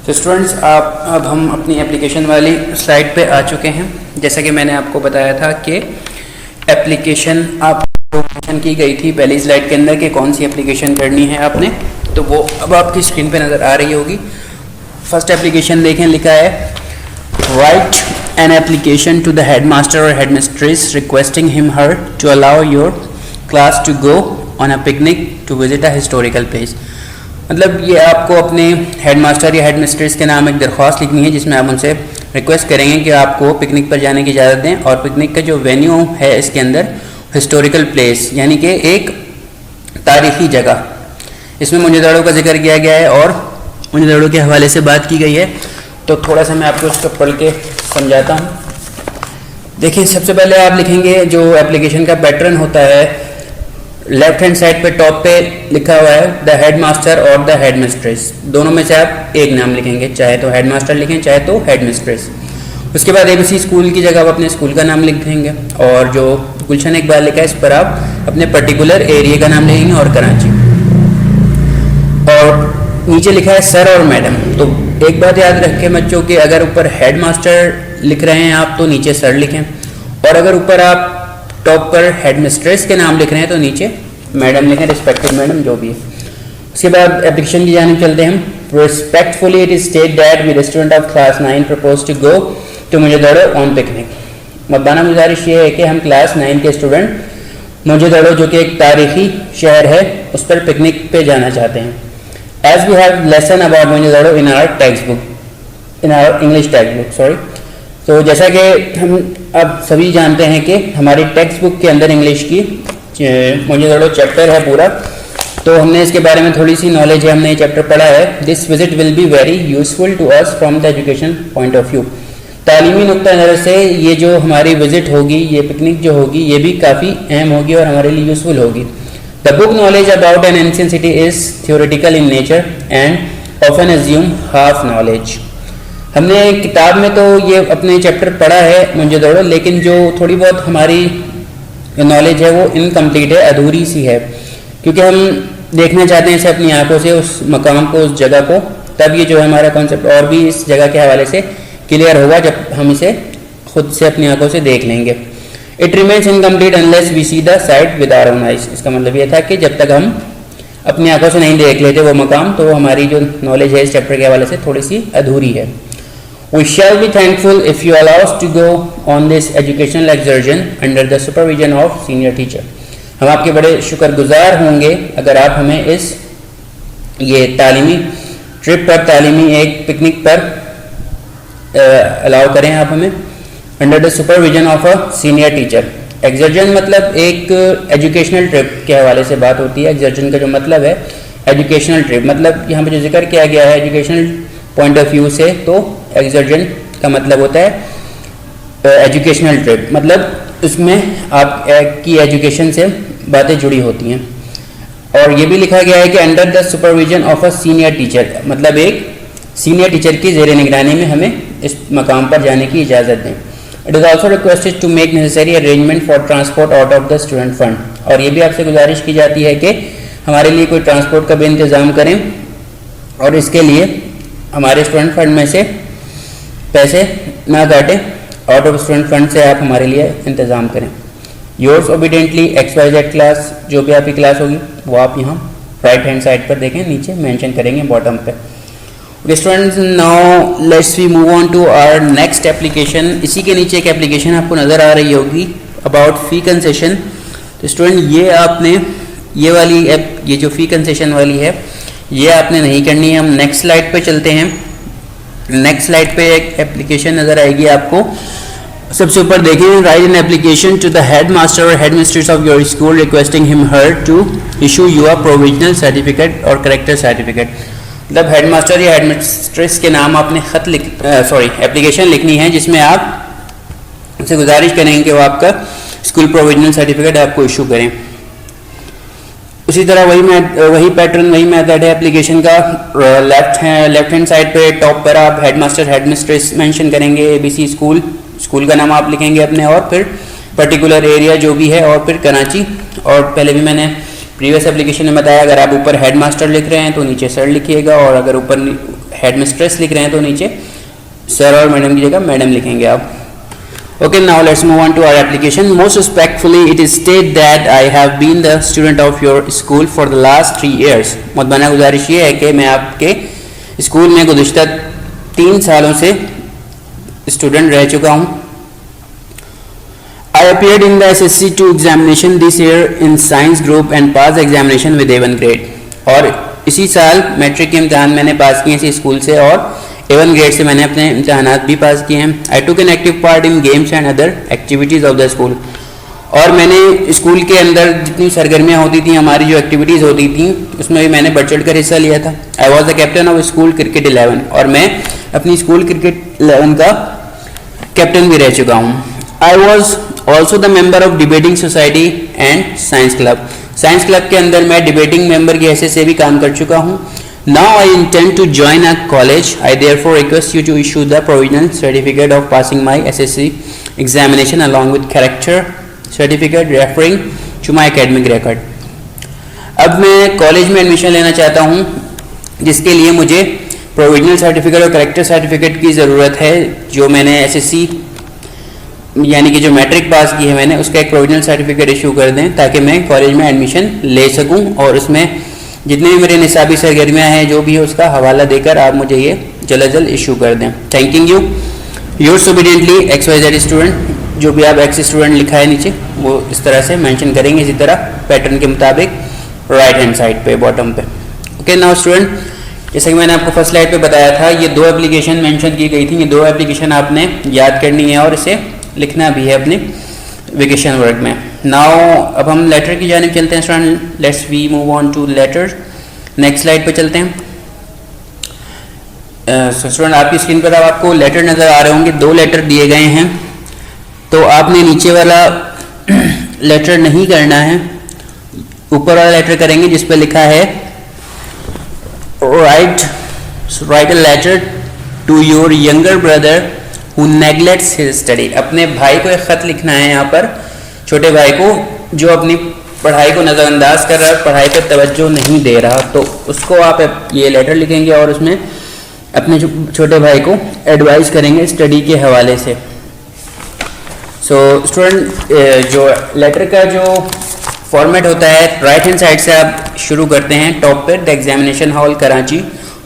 तो स्टूडेंट्स अब हम अपनी एप्लीकेशन वाली स्लाइड पे आ चुके हैं। जैसा कि मैंने आपको बताया था कि एप्लीकेशन आपको मेंशन की गई थी पहली स्लाइड के अंदर कि कौन सी एप्लीकेशन करनी है आपने, तो वो अब आपकी स्क्रीन पे नज़र आ रही होगी। फर्स्ट एप्लीकेशन देखें, लिखा है write an application to the headmaster और headmistress requesting him her to allow your class to go on a picnic to visit a historical place. मतलब ये आपको अपने हेडमास्टर या हेडमिस्ट्रेस के नाम एक दरख्वास्त लिखनी है जिसमें आप उनसे रिक्वेस्ट करेंगे कि आपको पिकनिक पर जाने की इजाज़त दें, और पिकनिक का जो वेन्यू है इसके अंदर हिस्टोरिकल प्लेस यानी कि एक तारीखी जगह। इसमें मुंजदड़ों का जिक्र किया गया है और मुंजदड़ों के हवाले से बात की गई है। तो थोड़ा सा मैं आपको इसको पढ़ के समझाता हूँ। देखिए, सबसे पहले आप लिखेंगे जो एप्लीकेशन का पैटर्न होता है, लेफ्ट हैंड साइड पे टॉप पे लिखा हुआ है द हेडमास्टर और द हेडमिस्ट्रेस। दोनों में से आप एक नाम लिखेंगे, चाहे तो हेडमास्टर लिखें चाहे तो हेडमिस्ट्रेस। उसके बाद एबीसी स्कूल की जगह आप अपने स्कूल का नाम लिख देंगे, और जो गुलशन इकबाल लिखा है इस पर आप अपने पर्टिकुलर एरिया का नाम लिखेंगे और कराची। और नीचे लिखा है सर और मैडम। तो एक बात याद रखें बच्चों कि अगर ऊपर हेडमास्टर लिख रहे हैं आप तो नीचे सर लिखें, और अगर ऊपर आप टॉप पर हेडमिस्ट्रेस के नाम लिख रहे हैं तो नीचे मैडम लिखें, रिस्पेक्टेड मैडम जो भी है। उसके बाद एप्लीकेशन की जानिब चलते हैं हम। Respectfully it is state that we student of class 9 propose to go to Mohenjodaro on picnic. मब्बाना गुजारिश ये है कि हम क्लास 9 के स्टूडेंट मुंजदड़ो जो कि एक तारीखी शहर है उस पर पिकनिक पे जाना चाहते हैं। As we have lesson about Mohenjodaro in our text book, in our English text book sorry. तो जैसा कि हम अब सभी जानते हैं कि हमारी टेक्स्ट बुक के अंदर इंग्लिश की मुंजदड़ो चैप्टर है पूरा, तो हमने इसके बारे में थोड़ी सी नॉलेज है, हमने ये चैप्टर पढ़ा है। This visit will be very useful to us from the education point of view. तालीमी नुक्ता नज़र से ये जो हमारी विजिट होगी, ये पिकनिक जो होगी, ये भी काफ़ी अहम होगी और हमारे लिए यूजफुल होगी। The book knowledge about an ancient city is theoretical in nature and often assume half knowledge. हमने किताब में तो ये अपने चैप्टर पढ़ा है मुंजदड़ो, लेकिन जो थोड़ी बहुत हमारी नॉलेज है वो इनकम्प्लीट है, अधूरी सी है, क्योंकि हम देखना चाहते हैं इसे अपनी आंखों से, उस मकाम को, उस जगह को। तब ये जो है हमारा कॉन्सेप्ट और भी इस जगह के हवाले से क्लियर होगा जब हम इसे खुद से अपनी आंखों से देख लेंगे। It remains incomplete unless we see the site with our own eyes. इसका मतलब ये था कि जब तक हम अपनी आंखों से नहीं देख लेते वो मकाम, तो हमारी जो नॉलेज है इस चैप्टर के हवाले से थोड़ी सी अधूरी है। We shall be thankful if you allow us to go on this educational excursion under the supervision of senior teacher. हम आपके बड़े शुक्रगुजार होंगे अगर आप हमें इस ये तालीमी ट्रिप पर, तालीमी एक पिकनिक पर अलाउ करें आप हमें under the supervision of a senior teacher. Excursion मतलब एक एजुकेशनल ट्रिप के हवाले से बात होती है। एक्सर्जन का जो मतलब है एजुकेशनल ट्रिप, मतलब यहाँ पर जो जिक्र किया गया है एजुकेशनल पॉइंट ऑफ व्यू से, तो एक्सर्जन का मतलब होता है एजुकेशनल ट्रिप, मतलब उसमें आपकी एजुकेशन से बातें जुड़ी होती हैं। और ये भी लिखा गया है कि under the supervision of a senior teacher, मतलब एक सीनियर टीचर की ज़ेर निगरानी में हमें इस मकाम पर जाने की इजाज़त दें। It is also requested to make necessary arrangement for transport out of the student fund. और ये भी आपसे गुजारिश की जाती है कि हमारे लिए कोई ट्रांसपोर्ट का भी इंतज़ाम करें, और इसके लिए हमारे स्टूडेंट फंड में से पैसे ना काटें, आउट ऑफ स्टूडेंट फंड से आप हमारे लिए इंतज़ाम करें। योर्स ओबीडेंटली XYZ क्लास, जो भी आपकी क्लास होगी वो आप यहाँ राइट हैंड साइड पर देखें, नीचे मेंशन करेंगे बॉटम पे। Okay students, now let's we move on to our next application. इसी के नीचे एक एप्लीकेशन आपको नज़र आ रही होगी अबाउट फ़ी कंसेशन। तो स्टूडेंट ये आपने ये वाली ये जो फ़ी कंसेशन वाली है ये आपने नहीं करनी है। हम नेक्स्ट स्लाइड पे चलते हैं। नेक्स्ट स्लाइड पे एक एप्लीकेशन नज़र आएगी आपको। सबसे ऊपर देखिए, write an application to the head master और head mistress of your school requesting him her to issue you a provisional certificate और करेक्टर सर्टिफिकेट। मतलब हेड मास्टर या हेड मिस्ट्रेस के नाम आपने एप्लीकेशन लिखनी है जिसमें आप उनसे गुजारिश करेंगे कि वो आपका स्कूल प्रोविजनल सर्टिफिकेट आपको इशू करें। उसी तरह वही पैटर्न, वही मेथड है एप्लीकेशन का। लेफ्ट हैंड साइड पे टॉप पर आप हेडमास्टर हेडमिस्ट्रेस मेंशन करेंगे, एबीसी स्कूल का नाम आप लिखेंगे अपने, और फिर पर्टिकुलर एरिया जो भी है, और फिर कराची। और पहले भी मैंने प्रीवियस एप्लीकेशन में बताया, अगर आप ऊपर हेडमास्टर लिख रहे हैं तो नीचे सर लिखिएगा, और अगर ऊपर हेड मिस्ट्रेस लिख रहे हैं तो नीचे सर और मैडम की जगह मैडम लिखेंगे आप। Okay, now let's move on to our application. Most respectfully, it is stated that I have been the student of your school for the last 3 years. मुतमना गुजारिश ये है कि मैं आपके स्कूल में गुज़िश्ता 3 सालों से स्टूडेंट रह चुका हूँ। I appeared in the SSC 2 examination this year in science group and passed examination with A1 grade. और इसी साल मैट्रिक के इम्तहान मैंने पास किए इसी स्कूल से और A1 ग्रेड से मैंने अपने इम्तहानात भी पास किए हैं। I took an active part in games and other activities of the school. और मैंने स्कूल के अंदर जितनी सरगर्मियाँ होती थी, हमारी जो एक्टिविटीज़ होती थी, उसमें भी मैंने बढ़ चढ़ कर हिस्सा लिया था। I was the captain of school cricket 11 और मैं अपनी स्कूल क्रिकेट 11 का कैप्टन भी रह चुका हूँ। I was also the member of debating society and science club. Science club के अंदर मैं डिबेटिंग मेंबर की हैसियत से भी काम कर चुका हूँ। Now I intend to join a college. I therefore request you to issue the provisional certificate of passing my SSC examination along with character certificate referring to my academic record. अब मैं कॉलेज में admission लेना चाहता हूँ, जिसके लिए मुझे provisional certificate और करेक्टर सर्टिफिकेट की ज़रूरत है। जो मैंने SSC यानी कि जो मैट्रिक पास की है मैंने, उसका एक प्रोविजनल सर्टिफिकेट इशू कर दें ताकि मैं कॉलेज में एडमिशन ले सकूँ और उसमें जितने भी मेरे निसाबी सरगर्मियाँ हैं जो भी है उसका हवाला देकर आप मुझे ये जल्द जल्द इशू कर दें। Thanking you. Yours obediently XYZ student. जो भी आप एक्स स्टूडेंट लिखा है नीचे वो इस तरह से मेंशन करेंगे, इसी तरह पैटर्न के मुताबिक राइट हैंड साइड पे बॉटम पे। ओके नाउ स्टूडेंट, जैसे कि मैंने आपको फर्स्ट स्लाइड पे बताया था, ये 2 एप्लीकेशन मेंशन की गई थी। ये 2 एप्लीकेशन आपने याद करनी है और इसे लिखना भी है अपने वेकेशन वर्क में। नाउ अब हम लेटर की जानिब चलते हैं student. Let's we move on to letter. Next slide पे चलते हैं। स्टूडेंट आपकी स्क्रीन पर अब आपको लेटर नज़र आ रहे होंगे। 2 लेटर दिए गए हैं, तो आपने नीचे वाला लेटर नहीं करना है, ऊपर वाला लेटर करेंगे जिस पे लिखा है write a letter to your younger brother who neglects his study. अपने भाई को एक ख़त लिखना है यहाँ पर, छोटे भाई को जो अपनी पढ़ाई को नज़रअंदाज कर रहा है, पढ़ाई पर तवज्जो नहीं दे रहा, तो उसको आप ये लेटर लिखेंगे और उसमें अपने छोटे भाई को एडवाइस करेंगे स्टडी के हवाले से। सो स्टूडेंट, जो लेटर का जो फॉर्मेट होता है, राइट हैंड साइड से आप शुरू करते हैं टॉप पर द एग्जामिनेशन हॉल कराची,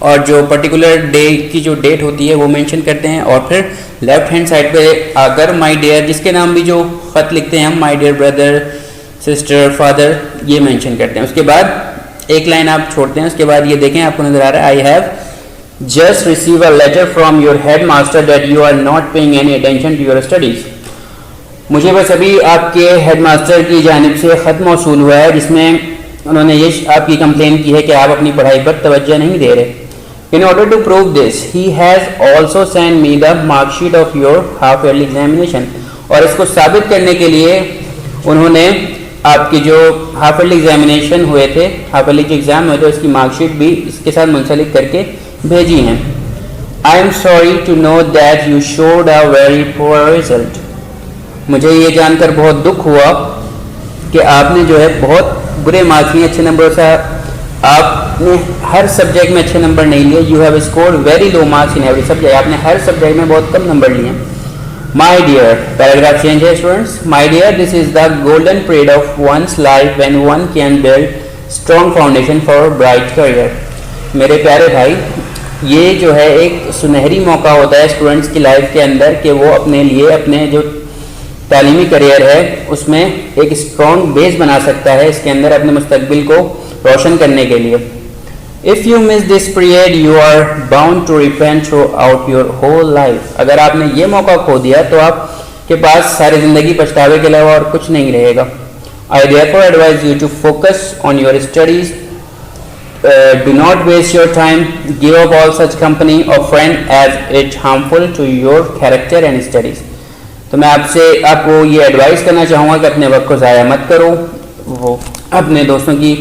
और जो पर्टिकुलर डे की जो डेट होती है वो मेंशन करते हैं, और फिर लेफ्ट हैंड साइड पे आकर माय डियर, जिसके नाम भी जो ख़त लिखते हैं हम, my dear brother sister father, ये मेंशन करते हैं। उसके बाद एक लाइन आप छोड़ते हैं। उसके बाद ये देखें, आपको नज़र आ रहा है I have just receive a letter from your head master that you are not paying any attention to your studies. मुझे बस अभी आपके हेड मास्टर की जानिब से ख़त मौसूल हुआ है जिसमें उन्होंने ये आपकी कंप्लेन की है कि आप अपनी पढ़ाई पर तवज्जो नहीं दे रहे। In order to prove this, he has also sent me the mark sheet of your half yearly examination. और इसको साबित करने के लिए उन्होंने आपकी जो हाफ ईयरली एग्जामिनेशन हुए थे, हाफ ईयरली जो एग्ज़ाम हुए थे, उसकी मार्कशीट भी इसके साथ मुंसलिक करके भेजी हैं। I am sorry to know that you showed a very poor result. मुझे ये जानकर बहुत दुख हुआ कि आपने जो है बहुत बुरे मार्क्स लिए, अच्छे नंबर से आपने हर सब्जेक्ट में अच्छे नंबर नहीं लिए। You have scored very low marks in every subject. आपने हर सब्जेक्ट में बहुत कम नंबर लिए। माई डियर, पैराग्राफ चेंज है students. My dear, this is the golden period of one's life when one can build strong foundation for bright career. मेरे प्यारे भाई, ये जो है एक सुनहरी मौका होता है स्टूडेंट्स की लाइफ के अंदर कि वो अपने लिए अपने जो तालीमी करियर है उसमें एक स्ट्रॉन्ग बेस बना सकता है, इसके अंदर अपने मुस्तकबिल को रोशन करने के लिए। If you miss this period you are bound to repent throughout your whole life. अगर आपने ये मौका खो दिया तो आपके पास सारी ज़िंदगी पछतावे के अलावा और कुछ नहीं रहेगा। I therefore advise you to focus on your studies, do not waste your time, give up all such company और friend as it harmful to your character and studies. तो मैं आपको ये एडवाइस करना चाहूँगा कि अपने वक्त को ज़ाया मत करो। वो अपने दोस्तों की,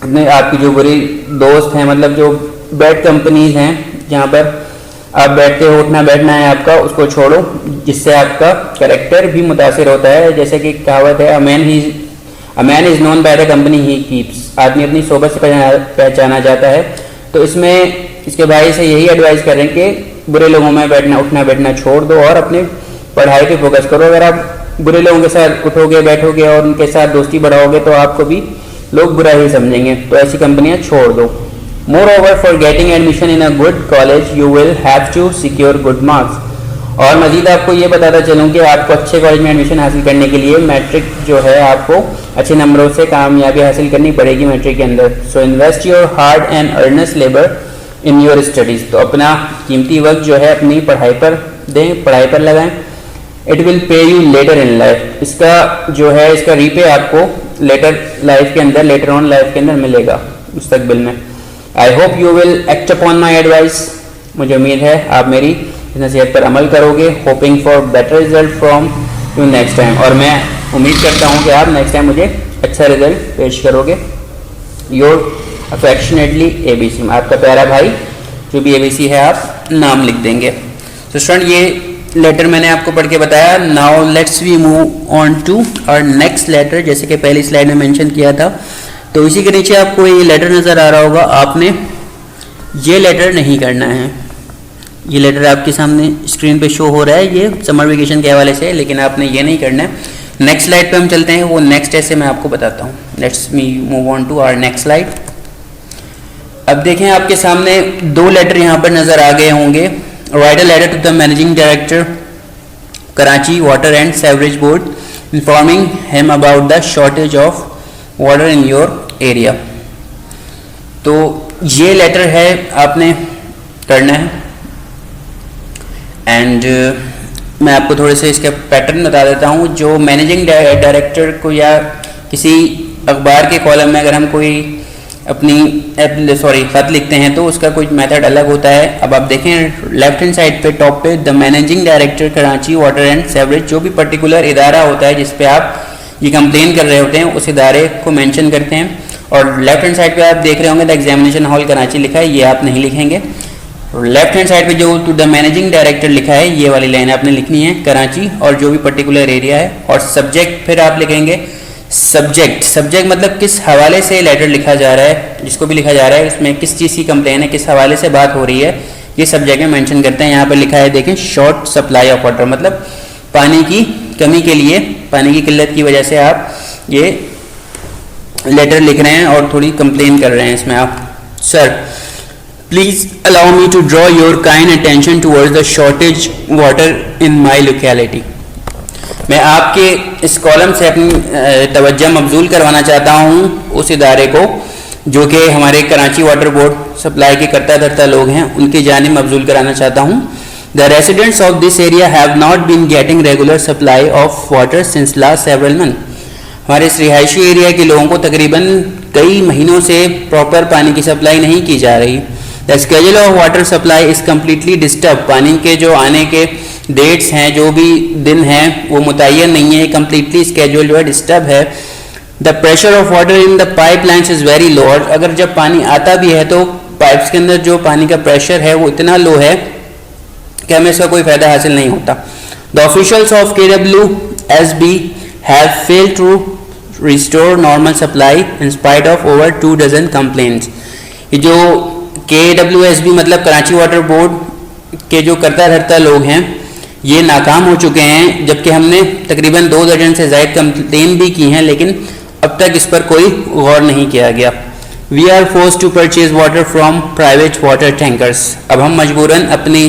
अपने आपकी जो बुरी दोस्त हैं, मतलब जो बैड कंपनीज हैं जहाँ पर आप बैठते हो, उठना बैठना है आपका, उसको छोड़ो, जिससे आपका कैरेक्टर भी मुतासिर होता है। जैसे कि कहावत है, a man is known by the company he keeps. आदमी अपनी सोबत से पहचाना जाता है। तो इसमें इसके भाई से यही एडवाइस करें कि बुरे लोगों में बैठना उठना बैठना छोड़ दो और अपने पढ़ाई पे फोकस करो। अगर आप बुरे लोगों के साथ उठोगे बैठोगे और उनके साथ दोस्ती बढ़ाओगे तो आपको भी लोग बुरा ही समझेंगे, तो ऐसी कंपनियां छोड़ दो। Moreover, for getting admission in a good college you will have to secure good marks. और मजीद आपको ये बताता चलूँ कि आपको अच्छे कॉलेज में एडमिशन हासिल करने के लिए मैट्रिक जो है आपको अच्छे नंबरों से कामयाबी हासिल करनी पड़ेगी मैट्रिक के अंदर। So invest your hard and earnest labour in your studies. तो अपना कीमती वक्त जो है अपनी पढ़ाई पर दें, पढ़ाई पर लगाएं। It will pay you later in life. इसका जो है इसका रीपे आपको लेटर लाइफ के अंदर, लेटर ऑन लाइफ के अंदर मिलेगा मुस्तकबिल में। I hope you will act upon my advice. मुझे उम्मीद है आप मेरी इस नसीहत पर अमल करोगे। Hoping for better result from you next time. और मैं उम्मीद करता हूँ कि आप नेक्स्ट टाइम मुझे अच्छा रिजल्ट पेश करोगे। Your affectionately ABC। आपका प्यारा भाई, जो भी ABC है आप नाम लिख देंगे। तो स्टूडेंट ये लेटर मैंने आपको पढ़ के बताया। Now let's we move on to our next letter. जैसे कि पहली स्लाइड में मेंशन किया था, तो इसी के नीचे आपको ये लेटर नज़र आ रहा होगा। आपने ये लेटर नहीं करना है। ये लेटर आपके सामने स्क्रीन पे शो हो रहा है, ये समर वेकेशन के हवाले से है, लेकिन आपने ये नहीं करना है। नेक्स्ट स्लाइड पे हम चलते हैं, वो नेक्स्ट ऐसे मैं आपको बताता हूँ। Let's me move on to our next slide. अब देखें आपके सामने दो लेटर यहाँ पर नज़र आ गए होंगे। Write a letter to the managing director Karachi water and sewerage board informing him about the shortage of water in your area. तो ये लेटर है, आपने करना है। एंड मैं आपको थोड़े से इसका पैटर्न बता देता हूँ। जो मैनेजिंग डायरेक्टर को या किसी अखबार के कॉलम में अगर हम कोई अपनी खत लिखते हैं तो उसका कुछ मेथड अलग होता है। अब आप देखें लेफ्ट हैंड साइड पे टॉप पे the managing director Karachi water and sewerage, जो भी पर्टिकुलर इदारा होता है जिस पे आप ये कंप्लेन कर रहे होते हैं उस इदारे को मेंशन करते हैं। और लेफ्ट हैंड साइड पे आप देख रहे होंगे द एग्जामिनेशन हॉल कराची लिखा है, ये आप नहीं लिखेंगे। लेफ्ट हैंड साइड पे जो टू द मैनेजिंग डायरेक्टर लिखा है ये वाली लाइन आपने लिखनी है, कराची और जो भी पर्टिकुलर एरिया है। और सब्जेक्ट फिर आप लिखेंगे सब्जेक्ट मतलब किस हवाले से लेटर लिखा जा रहा है, जिसको भी लिखा जा रहा है उसमें किस चीज़ की कंप्लेन है, किस हवाले से बात हो रही है, ये सब्जेक्ट में मेंशन करते हैं। यहाँ पर लिखा है देखें शॉर्ट सप्लाई ऑफ वाटर, मतलब पानी की कमी के लिए, पानी की किल्लत की वजह से आप ये लेटर लिख रहे हैं और थोड़ी कंप्लेन कर रहे हैं इसमें आप। Sir please allow me to draw your kind attention towards the shortage water in my locality. मैं आपके इस कॉलम से अपनी तवज्जो मबजूल करवाना चाहता हूँ उस इदारे को जो कि हमारे कराची वाटर बोर्ड सप्लाई के करता धरता लोग हैं, उनकी जानिब मबजूल कराना चाहता हूँ। The residents of this area have not been getting regular supply of water since last several month. हमारे इस रिहायशी एरिया के लोगों को तकरीबन कई महीनों से प्रॉपर पानी की सप्लाई नहीं की जा रही। The schedule of water supply is completely disturb. पानी के जो आने के डेट्स हैं, जो भी दिन हैं, वो मुतय्यन नहीं है, कम्प्लीटली स्केड्यूल जो है डिस्टर्ब है। The pressure of water in the pipe lines is very low. और अगर जब पानी आता भी है तो पाइप्स के अंदर जो पानी का प्रेशर है वो इतना लो है कि हमें इसका कोई फ़ायदा हासिल नहीं होता। The officials of KWSB have failed to restore normal supply in spite of over 2 dozen complaints. ये जो KWSB मतलब कराची वाटर बोर्ड के जो करता धरता लोग हैं ये नाकाम हो चुके हैं, जबकि हमने तकरीबन 2 दर्जन से ज़ायद कंप्लेन भी की हैं, लेकिन अब तक इस पर कोई गौर नहीं किया गया। We are forced to purchase water from private water tankers. अब हम मजबूरन अपनी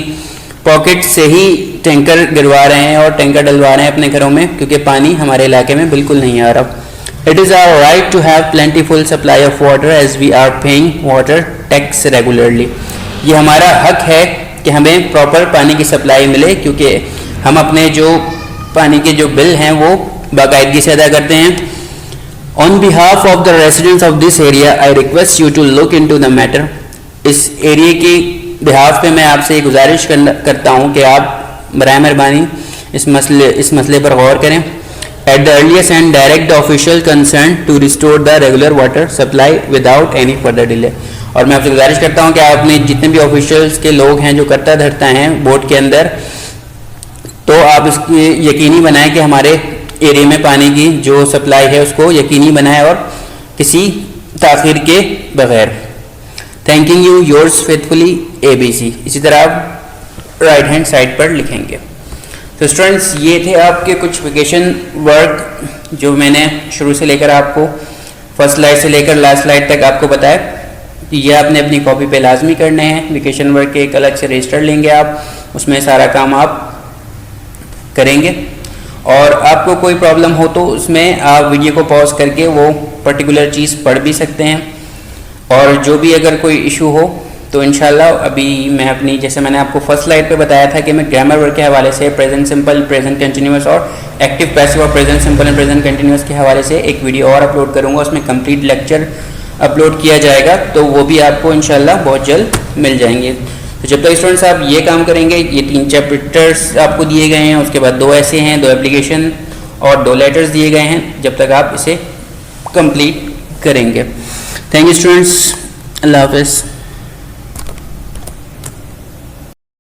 पॉकेट से ही टैंकर गिरवा रहे हैं और टैंकर डलवा रहे हैं अपने घरों में, क्योंकि पानी हमारे इलाके में बिल्कुल नहीं आ रहा। It is our right to have plentiful supply of water as we are paying water tax regularly. ये हमारा हक है कि हमें प्रॉपर पानी की सप्लाई मिले, क्योंकि हम अपने जो पानी के जो बिल हैं वो बाकायदगी से अदा करते हैं। On behalf of the residents of this area I request you to look into the matter. इस एरिया की बिहाफ पे मैं आपसे गुजारिश करता हूँ कि आप बराए मेहरबानी इस मसले पर गौर करें। At the earliest and direct the official concern to restore the regular water supply without any further delay. और मैं आपसे गुजारिश करता हूँ कि आप अपने जितने भी ऑफिशियल्स के लोग हैं जो करता धरता हैं बोर्ड के अंदर, तो आप इसकी यकीनी बनाएं कि हमारे एरिया में पानी की जो सप्लाई है उसको यकीनी बनाएं और किसी ताख़ीर के बगैर। Thanking you yours faithfully ABC। इसी तरह आप राइट हैंड साइड पर लिखेंगे। तो स्टूडेंट्स ये थे आपके कुछ वेकेशन वर्क जो मैंने शुरू से लेकर आपको फर्स्ट स्लाइड से लेकर लास्ट स्लाइड तक आपको बताया। ये आपने अपनी कॉपी पे लाजमी करने हैं। वेकेशन वर्क के एक अलग से रजिस्टर लेंगे आप, उसमें सारा काम आप करेंगे। और आपको कोई प्रॉब्लम हो तो उसमें आप वीडियो को पॉज करके वो पर्टिकुलर चीज़ पढ़ भी सकते हैं। और जो भी अगर कोई इशू हो तो इंशाल्लाह अभी मैं अपनी, जैसे मैंने आपको फर्स्ट स्लाइड पे बताया था कि मैं ग्रामर वर्क के हवाले से प्रेजेंट सिंपल, प्रेजेंट कंटिन्यूअस और एक्टिव पैसिव और present simple and present continuous के हवाले से एक वीडियो और अपलोड करूँगा। उसमें कंप्लीट लेक्चर अपलोड किया जाएगा, तो वो भी आपको इंशाल्लाह बहुत जल्द मिल जाएंगे। तो जब तक स्टूडेंट्स आप ये काम करेंगे, ये 3 चैप्टर्स आपको दिए गए हैं, उसके बाद 2 ऐसे हैं, 2 एप्लीकेशन और 2 लेटर्स दिए गए हैं, जब तक आप इसे कंप्लीट करेंगे। थैंक यू स्टूडेंट्स, अल्लाह हाफिज़।